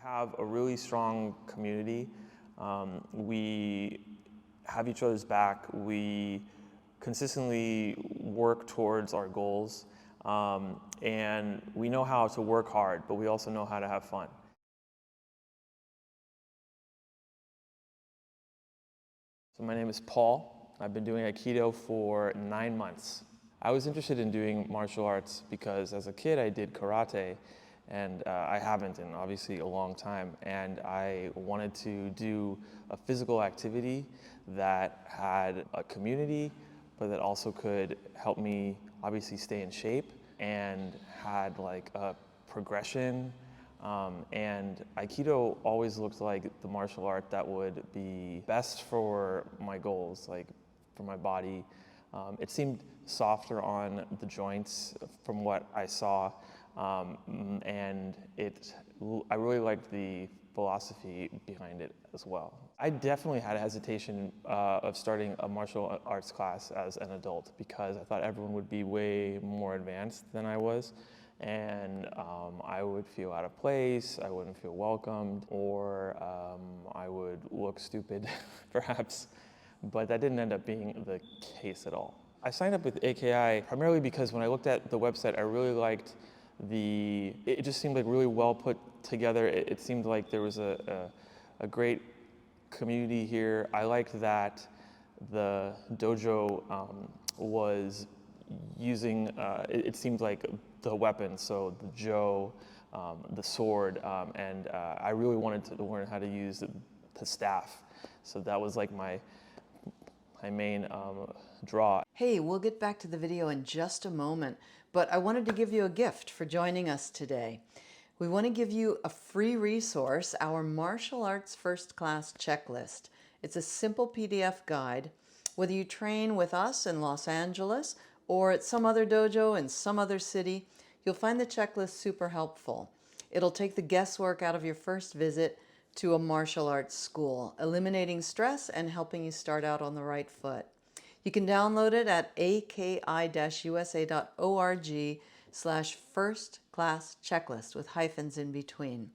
have a really strong community. We have each other's back. We consistently work towards our goals. And we know how to work hard, but we also know how to have fun. So my name is Paul. I've been doing Aikido for 9 months. I was interested in doing martial arts because as a kid I did karate, and I haven't in obviously a long time, and I wanted to do a physical activity that had a community, but that also could help me obviously stay in shape and had like a progression. And Aikido always looked like the martial art that would be best for my goals, like for my body. It seemed softer on the joints from what I saw, and I really liked the philosophy behind it as well. I definitely had a hesitation of starting a martial arts class as an adult because I thought everyone would be way more advanced than I was, and I would feel out of place, I wouldn't feel welcomed, or I would look stupid perhaps, but that didn't end up being the case at all. I signed up with AKI primarily because when I looked at the website, I really liked it just seemed like really well put together. It seemed like there was a great community here. I liked that the dojo was using, it seemed like the weapons, so the jo, the sword, and I really wanted to learn how to use the staff. So that was like my main draw. Hey, we'll get back to the video in just a moment, but I wanted to give you a gift for joining us today. We want to give you a free resource, our Martial Arts First Class Checklist. It's a simple PDF guide. Whether you train with us in Los Angeles or at some other dojo in some other city, you'll find the checklist super helpful. It'll take the guesswork out of your first visit to a martial arts school, eliminating stress and helping you start out on the right foot. You can download it at aki-usa.org/first-class-checklist with hyphens in between.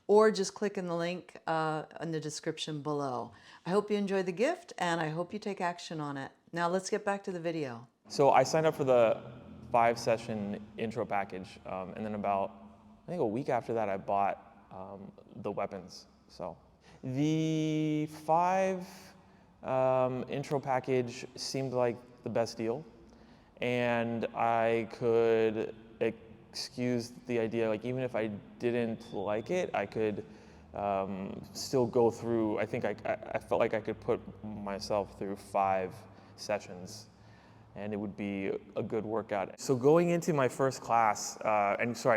Or just click in the link in the description below. I hope you enjoy the gift and I hope you take action on it. Now let's get back to the video. So I signed up for the 5-session intro package, and then about, I think a week after that, I bought the weapons. So the 5 intro package seemed like the best deal, and I could excuse the idea, like even if I didn't like it, I could still go through. I think I felt like I could put myself through 5 sessions and it would be a good workout. So going into my first class,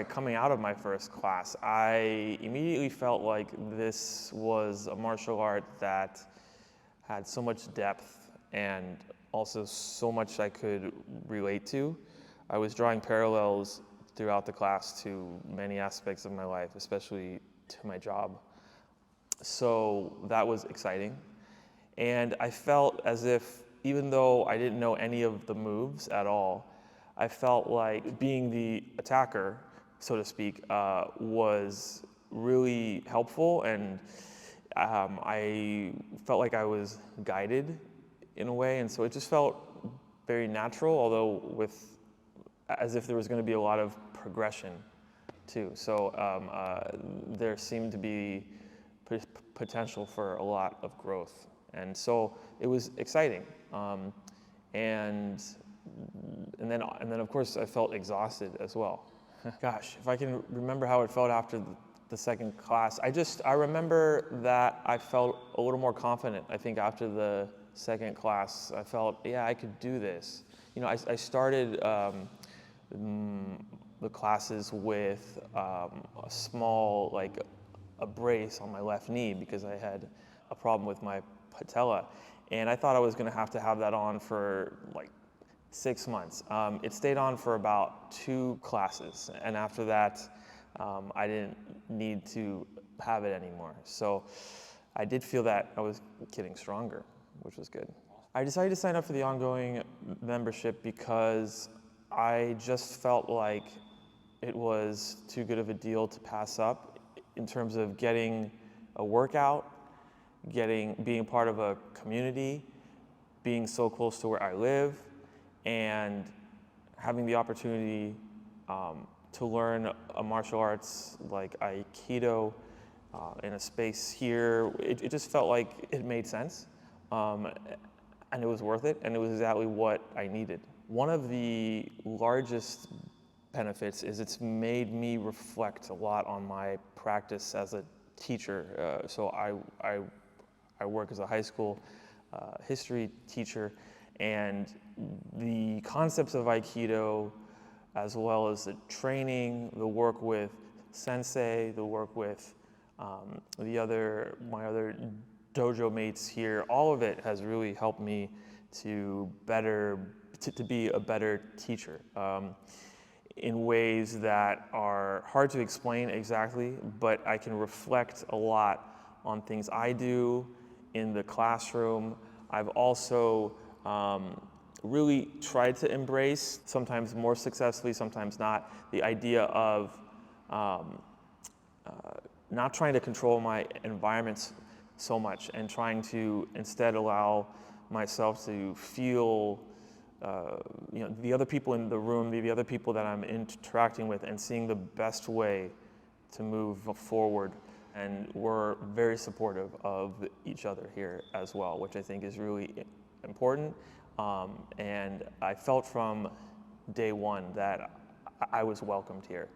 coming out of my first class, I immediately felt like this was a martial art that had so much depth and also so much I could relate to. I was drawing parallels throughout the class to many aspects of my life, especially to my job. So that was exciting. And I felt as if, even though I didn't know any of the moves at all, I felt like being the attacker, so to speak, was really helpful, and I felt like I was guided in a way, and so it just felt very natural, although as if there was going to be a lot of progression too. So there seemed to be potential for a lot of growth, and so it was exciting. And then of course I felt exhausted as well. Gosh, if I can remember how it felt after the second class, I remember that I felt a little more confident. I think after the second class, I felt, yeah, I could do this. You know, I started the classes with a small, like a brace on my left knee because I had a problem with my patella. And I thought I was going to have that on for like 6 months. It stayed on for about 2 classes, and after that, I didn't need to have it anymore. So I did feel that I was getting stronger, which was good. I decided to sign up for the ongoing membership because I just felt like it was too good of a deal to pass up. in terms of getting a workout, being part of a community, being so close to where I live, and having the opportunity to learn a martial arts like Aikido in a space here. It just felt like it made sense, and it was worth it, and it was exactly what I needed. One of the largest benefits is it's made me reflect a lot on my practice as a teacher. So I work as a high school history teacher, and the concepts of Aikido, as well as the training, the work with sensei, the work with my other dojo mates here, all of it has really helped me to be a better teacher in ways that are hard to explain exactly, but I can reflect a lot on things I do in the classroom. I've also really tried to embrace, sometimes more successfully, sometimes not, the idea of not trying to control my environments so much and trying to instead allow myself to feel the other people in the room, the other people that I'm interacting with, and seeing the best way to move forward. And we're very supportive of each other here as well, which I think is really important. And I felt from day one that I was welcomed here.